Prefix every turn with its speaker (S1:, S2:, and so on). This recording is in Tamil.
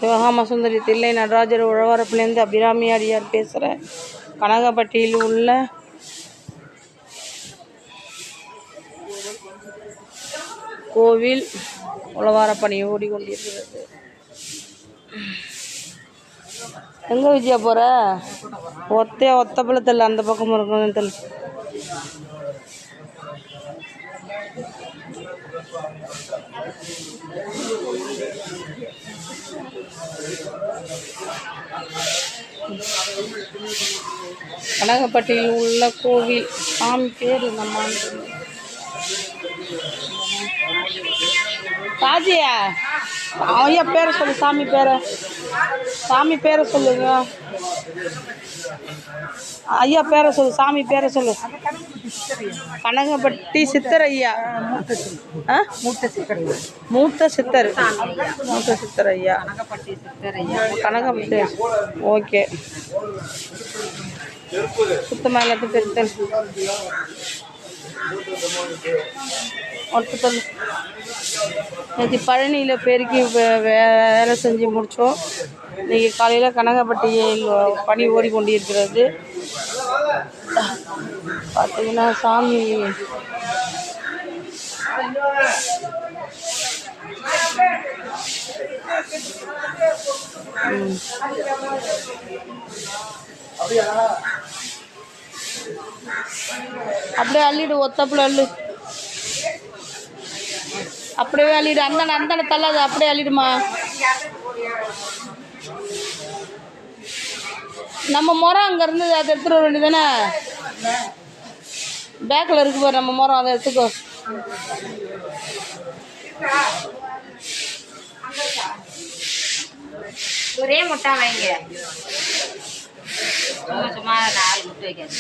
S1: சிவகாம சுந்தரி தில்லை நடராஜர் உழவரப்புலேருந்து அபிராமி அடியார் பேசுகிறேன். கனகப்பட்டியில் உள்ள கோவில் உழவாரப்பணி ஓடிக்கொண்டிருக்கிறது. எங்கே விஜயா போகிற? ஒத்த பழத்தில் அந்த பக்கம் இருக்கணும் தெரியல. கனகப்பட்டியில் உள்ள கோவில் சாமி பேர் நம்ம ராஜியா ஐயா பேரை சொல்லு. சாமி பேரை சொல்லுங்க. ஐயா பேரை சொல்லு. சாமி பேரை சொல்லு. கனகப்பட்டி சித்தர் ஐயா. மூத்த சித்தர் ஐயா. கனகப்பட்டி. ஓகே. சுத்தமாக எல்லாத்தையும் பெருத்தல் ஒட்டுத்தல். நேற்று பழனியில் பெருக்கி வேலை செஞ்சு முடித்தோம். இன்றைக்கி காலையில் கனகப்பட்டியில் பணி ஓடிக்கொண்டிருக்கிறது. பார்த்தீங்கன்னா சாமி அப்படியே அள்ளிடு. ஒத்தப்பில் அள்ளு. அப்படியே அள்ளிடு. அந்த தள்ளாது. அப்படியே அள்ளிடுமா. நம்ம முறம் அங்கே இருந்தது, அதை எடுத்துகிட்டு வர வேண்டியதானே? பேக்கில் இருக்கு பாரு நம்ம முறம், அதை எடுத்துக்கோ.
S2: ஒரே முட்டை வைங்க. சும்மா 4 முட்டை வைக்காது.